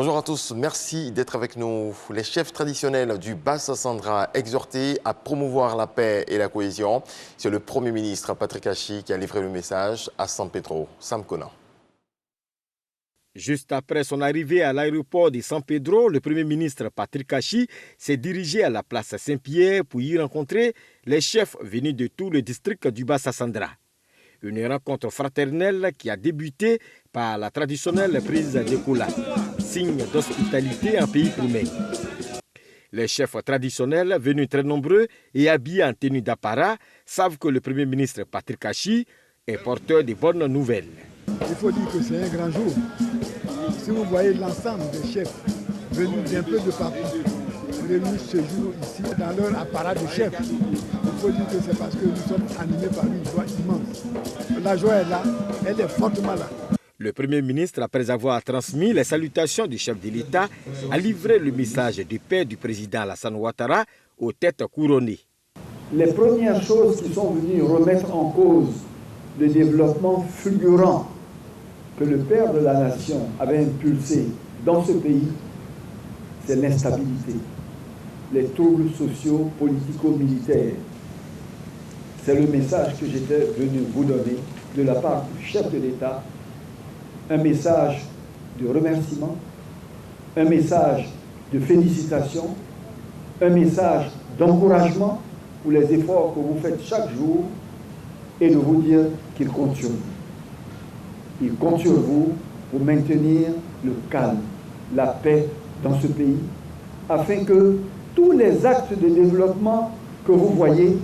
Bonjour à tous, merci d'être avec nous. Les chefs traditionnels du Bassa-Sandra exhortés à promouvoir la paix et la cohésion. C'est le Premier ministre Patrick Achi qui a livré le message à San Pedro. Sam Conan. Juste après son arrivée à l'aéroport de San Pedro, le Premier ministre Patrick Achi s'est dirigé à la place Saint-Pierre pour y rencontrer les chefs venus de tout le district du Bassa-Sandra. Une rencontre fraternelle qui a débuté par la traditionnelle prise de Koula, signe d'hospitalité en pays primaire. Les chefs traditionnels, venus très nombreux et habillés en tenue d'apparat, savent que le Premier ministre Patrick Achi est porteur de bonnes nouvelles. Il faut dire que c'est un grand jour. Si vous voyez l'ensemble des chefs venus d'un peu de partout, réunis ce jour ici dans leur apparat de chef, il faut dire que c'est parce que nous sommes animés par une joie immense. La joie est là, elle est fortement là. Le Premier ministre, après avoir transmis les salutations du chef de l'État, a livré le message de paix du président Alassane Ouattara aux têtes couronnées. Les premières choses qui sont venues remettre en cause le développement fulgurant que le père de la nation avait impulsé dans ce pays, c'est l'instabilité, les troubles sociaux, politico-militaires. C'est le message que j'étais venu vous donner de la part du chef de l'État, un message de remerciement, un message de félicitations, un message d'encouragement pour les efforts que vous faites chaque jour et de vous dire qu'il compte sur vous. Il compte sur vous pour maintenir le calme, la paix dans ce pays, afin que tous les actes de développement que vous voyez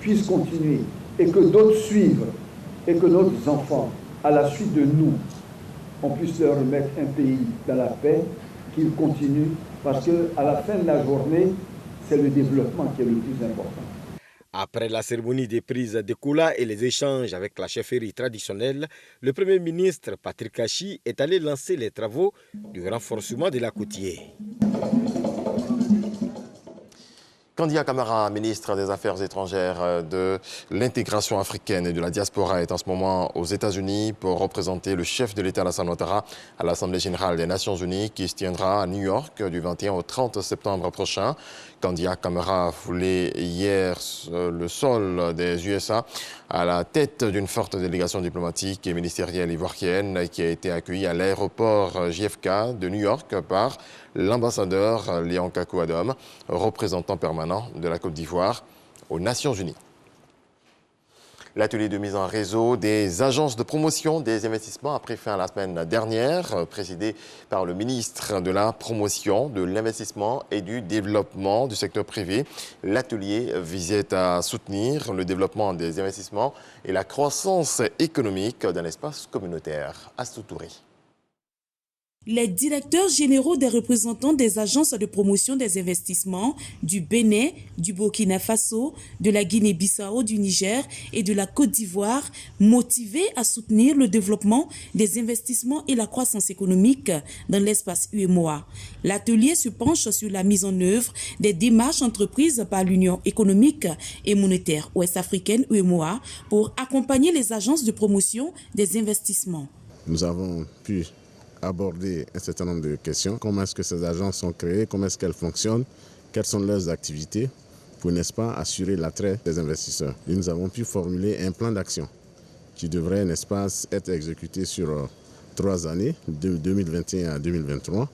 puissent continuer et que d'autres suivent et que nos enfants, à la suite de nous, on puisse leur remettre un pays dans la paix, qu'ils continuent, parce qu'à la fin de la journée, c'est le développement qui est le plus important. Après la cérémonie des prises de Koula et les échanges avec la chefferie traditionnelle, le Premier ministre Patrick Achi est allé lancer les travaux du renforcement de la côtière. Kandia Camara, ministre des Affaires étrangères, de l'intégration africaine et de la diaspora, est en ce moment aux États-Unis pour représenter le chef de l'État Alassane Ouattara à l'Assemblée générale des Nations unies qui se tiendra à New York du 21 au 30 septembre prochain. Kandia Camara voulait hier le sol des USA à la tête d'une forte délégation diplomatique et ministérielle ivoirienne qui a été accueillie à l'aéroport JFK de New York par l'ambassadeur Léon Kakou-Adom, représentant permanent de la Côte d'Ivoire aux Nations unies. L'atelier de mise en réseau des agences de promotion des investissements a pris fin la semaine dernière, présidé par le ministre de la Promotion, de l'Investissement et du Développement du secteur privé. L'atelier visait à soutenir le développement des investissements et la croissance économique d'un espace communautaire. Astou Touré. Les directeurs généraux des représentants des agences de promotion des investissements du Bénin, du Burkina Faso, de la Guinée-Bissau, du Niger et de la Côte d'Ivoire, motivés à soutenir le développement des investissements et la croissance économique dans l'espace UEMOA. L'atelier se penche sur la mise en œuvre des démarches entreprises par l'Union économique et monétaire ouest-africaine UEMOA pour accompagner les agences de promotion des investissements. Nous avons pu aborder un certain nombre de questions. Comment est-ce que ces agences sont créées? Comment est-ce qu'elles fonctionnent? Quelles sont leurs activités pour, n'est-ce pas, assurer l'attrait des investisseurs? Et nous avons pu formuler un plan d'action qui devrait, n'est-ce pas, être exécuté sur 3 années, de 2021 à 2023.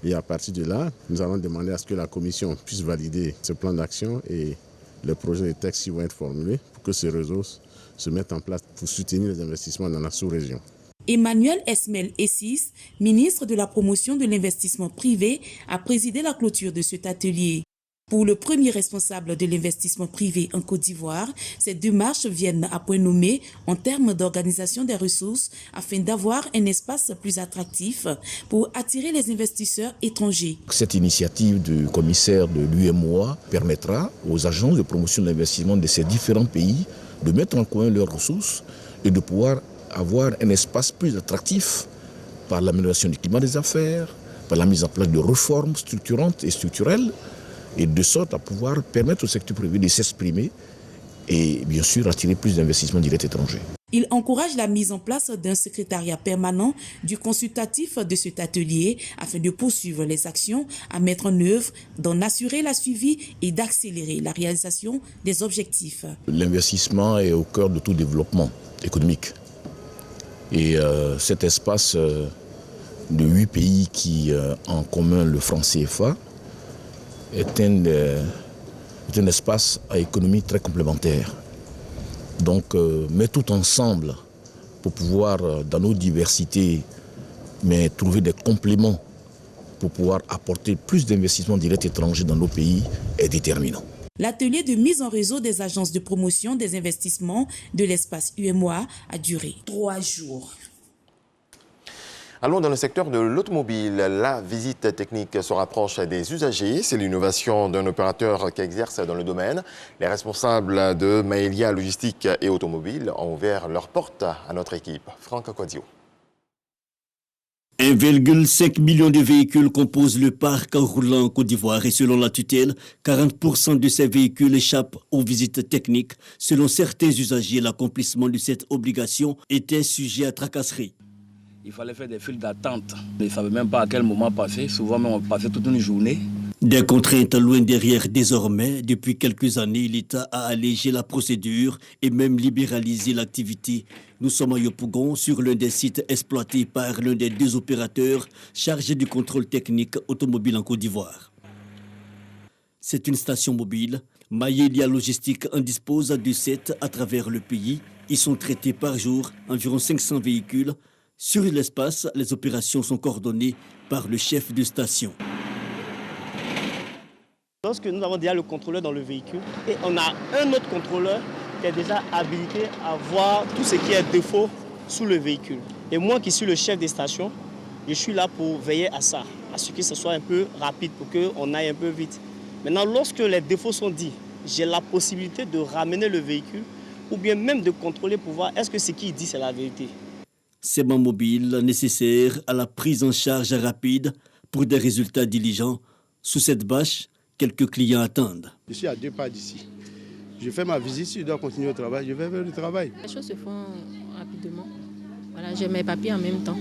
Et à partir de là, nous allons demander à ce que la Commission puisse valider ce plan d'action et le projet de texte qui vont être formulés pour que ce réseau se mette en place pour soutenir les investissements dans la sous-région. Emmanuel Esmel Essis, ministre de la Promotion de l'investissement privé, a présidé la clôture de cet atelier. Pour le premier responsable de l'investissement privé en Côte d'Ivoire, ces démarches viennent à point nommé en termes d'organisation des ressources afin d'avoir un espace plus attractif pour attirer les investisseurs étrangers. Cette initiative du commissaire de l'UEMOA permettra aux agences de promotion de l'investissement de ces différents pays de mettre en commun leurs ressources et de pouvoir avoir un espace plus attractif par l'amélioration du climat des affaires, par la mise en place de réformes structurantes et structurelles, et de sorte à pouvoir permettre au secteur privé de s'exprimer et bien sûr attirer plus d'investissements directs étrangers. Il encourage la mise en place d'un secrétariat permanent du consultatif de cet atelier afin de poursuivre les actions à mettre en œuvre, d'en assurer la suivi et d'accélérer la réalisation des objectifs. L'investissement est au cœur de tout développement économique. Et cet espace de 8 pays qui ont en commun le franc CFA est un espace à économie très complémentaire. Donc, mais tout ensemble pour pouvoir, dans nos diversités, mais trouver des compléments pour pouvoir apporter plus d'investissements directs étrangers dans nos pays est déterminant. L'atelier de mise en réseau des agences de promotion des investissements de l'espace UEMOA a duré 3 jours. Allons dans le secteur de l'automobile. La visite technique se rapproche des usagers. C'est l'innovation d'un opérateur qui exerce dans le domaine. Les responsables de Maelia Logistique et Automobile ont ouvert leurs portes à notre équipe. Franck Quadio. 1,5 million de véhicules composent le parc roulant en Côte d'Ivoire et selon la tutelle, 40% de ces véhicules échappent aux visites techniques. Selon certains usagers, l'accomplissement de cette obligation était sujet à tracasserie. Il fallait faire des files d'attente. Ils ne savaient même pas à quel moment passer. Souvent, même on passait toute une journée. Des contraintes loin derrière désormais. Depuis quelques années, l'État a allégé la procédure et même libéralisé l'activité. Nous sommes à Yopougon, sur l'un des sites exploités par l'un des 2 opérateurs chargés du contrôle technique automobile en Côte d'Ivoire. C'est une station mobile. Maelia Logistique en dispose de 7 à travers le pays. Ils sont traités par jour environ 500 véhicules. Sur l'espace, les opérations sont coordonnées par le chef de station. Lorsque nous avons déjà le contrôleur dans le véhicule et on a un autre contrôleur qui est déjà habilité à voir tout ce qui est défaut sous le véhicule. Et moi qui suis le chef des stations, je suis là pour veiller à ça, à ce que ce soit un peu rapide pour qu'on aille un peu vite. Maintenant, lorsque les défauts sont dits, j'ai la possibilité de ramener le véhicule ou bien même de contrôler pour voir est-ce que ce qu'il dit c'est la vérité. Segment mobile nécessaire à la prise en charge rapide pour des résultats diligents. Sous cette bâche, quelques clients attendent. Je suis à 2 pas d'ici. Je fais ma visite, si je dois continuer au travail, je vais vers le travail. Les choses se font rapidement. Voilà, j'ai mes papiers en même temps.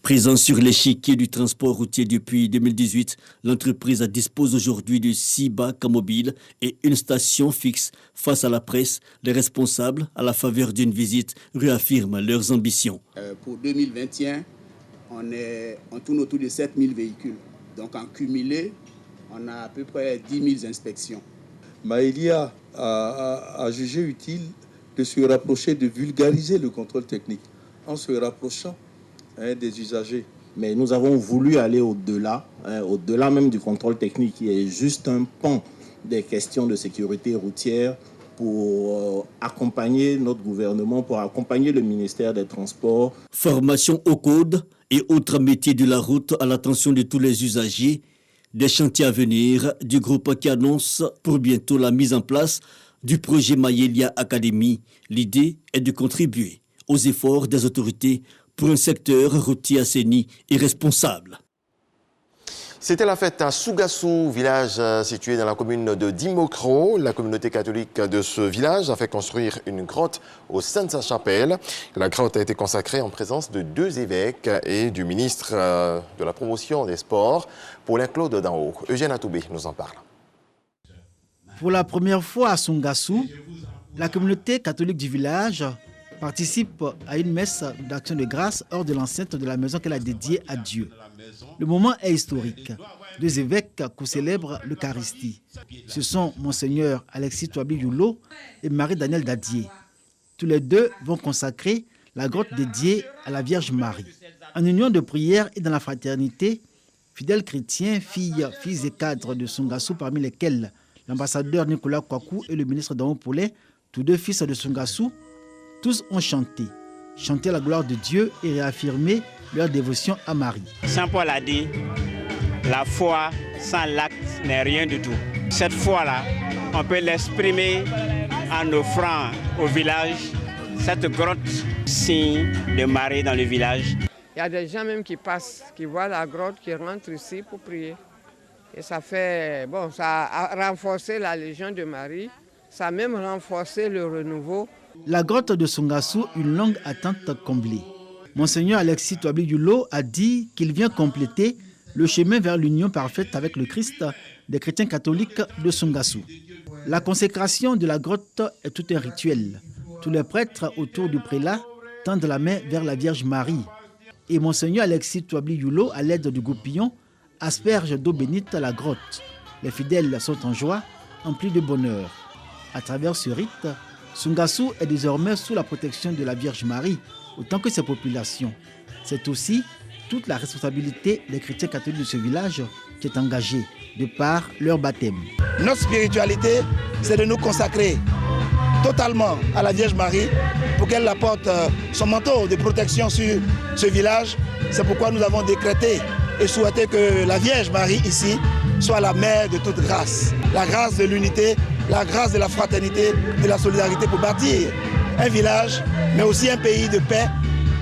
Présent sur l'échiquier du transport routier depuis 2018, l'entreprise dispose aujourd'hui de 6 bacs mobiles et une station fixe. Face à la presse, les responsables, à la faveur d'une visite, réaffirment leurs ambitions. Pour 2021, on tourne autour de 7000 véhicules. Donc en cumulé, on a à peu près 10 000 inspections. Maelia a jugé utile de se rapprocher, de vulgariser le contrôle technique en se rapprochant des usagers. Mais nous avons voulu aller au-delà, au-delà même du contrôle technique, qui est juste un pan des questions de sécurité routière pour accompagner notre gouvernement, pour accompagner le ministère des Transports. Formation au code et autres métiers de la route à l'attention de tous les usagers. Des chantiers à venir du groupe qui annonce pour bientôt la mise en place du projet Maelia Academy. L'idée est de contribuer aux efforts des autorités pour un secteur routier assaini et responsable. C'était la fête à Sougassou, village situé dans la commune de Dimokro. La communauté catholique de ce village a fait construire une grotte au sein de sa chapelle. La grotte a été consacrée en présence de 2 évêques et du ministre de la promotion des sports, Paulin Claude Danhaut. Eugène Atoubé nous en parle. Pour la première fois à Sougassou, la communauté catholique du village participe à une messe d'action de grâce hors de l'enceinte de la maison qu'elle a dédiée à Dieu. Le moment est historique. 2 évêques co-célèbrent l'Eucharistie. Ce sont Monseigneur Alexis Touabi Youlo et Marie-Daniel Dadier. Tous les 2 vont consacrer la grotte dédiée à la Vierge Marie. En union de prière et dans la fraternité, fidèles chrétiens, filles et cadres de Sougassou, parmi lesquels l'ambassadeur Nicolas Kwaku et le ministre Danhaut Poulet, tous 2 fils de Sougassou, tous ont chanté la gloire de Dieu et réaffirmé leur dévotion à Marie. Saint Paul a dit, la foi sans l'acte n'est rien du tout. Cette foi-là, on peut l'exprimer en offrant au village cette grotte, signe de Marie dans le village. Il y a des gens même qui passent, qui voient la grotte, qui rentrent ici pour prier. Et ça a renforcé la Légion de Marie, ça a même renforcé le renouveau. La grotte de Songassou, une longue attente comblée. Monseigneur Alexis Touabli Yulo a dit qu'il vient compléter le chemin vers l'union parfaite avec le Christ des chrétiens catholiques de Songassou. La consécration de la grotte est tout un rituel. Tous les prêtres autour du prélat tendent la main vers la Vierge Marie. Et Monseigneur Alexis Touabli Yulo, à l'aide du goupillon, asperge d'eau bénite la grotte. Les fidèles sont en joie, emplis de bonheur. À travers ce rite, Songassou est désormais sous la protection de la Vierge Marie, autant que ses populations. C'est aussi toute la responsabilité des chrétiens catholiques de ce village qui est engagée de par leur baptême. Notre spiritualité, c'est de nous consacrer totalement à la Vierge Marie pour qu'elle apporte son manteau de protection sur ce village. C'est pourquoi nous avons décrété et souhaité que la Vierge Marie ici soit la mère de toute grâce. La grâce de l'unité, la grâce de la fraternité, de la solidarité pour bâtir un village, mais aussi un pays de paix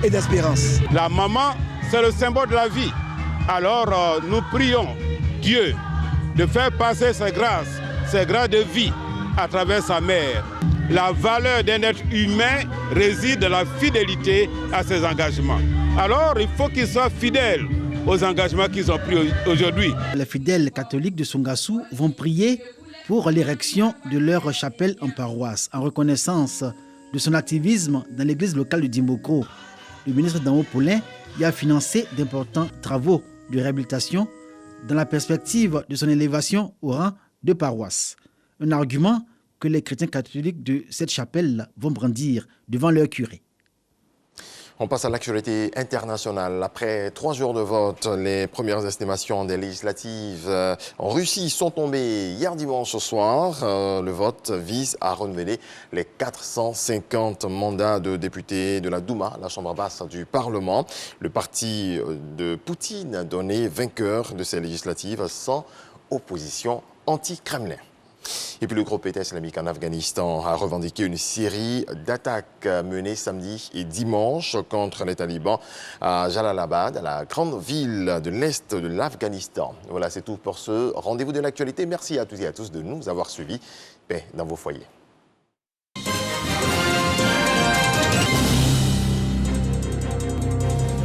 et d'espérance. La maman, c'est le symbole de la vie. Alors nous prions Dieu de faire passer ses grâces de vie à travers sa mère. La valeur d'un être humain réside dans la fidélité à ses engagements. Alors il faut qu'ils soient fidèles aux engagements qu'ils ont pris aujourd'hui. Les fidèles catholiques de Songassou vont prier pour l'érection de leur chapelle en paroisse, en reconnaissance de son activisme dans l'église locale de Dimbokro. Le ministre Damo Poulain y a financé d'importants travaux de réhabilitation dans la perspective de son élévation au rang de paroisse. Un argument que les chrétiens catholiques de cette chapelle vont brandir devant leur curé. On passe à l'actualité internationale. Après 3 jours de vote, les premières estimations des législatives en Russie sont tombées hier dimanche soir. Le vote vise à renouveler les 450 mandats de députés de la Douma, la chambre basse du Parlement. Le parti de Poutine a donné vainqueur de ces législatives sans opposition anti-Kremlin. Et puis le groupe État islamique en Afghanistan a revendiqué une série d'attaques menées samedi et dimanche contre les talibans à Jalalabad, la grande ville de l'Est de l'Afghanistan. Voilà, c'est tout pour ce rendez-vous de l'actualité. Merci à toutes et à tous de nous avoir suivis. Paix dans vos foyers.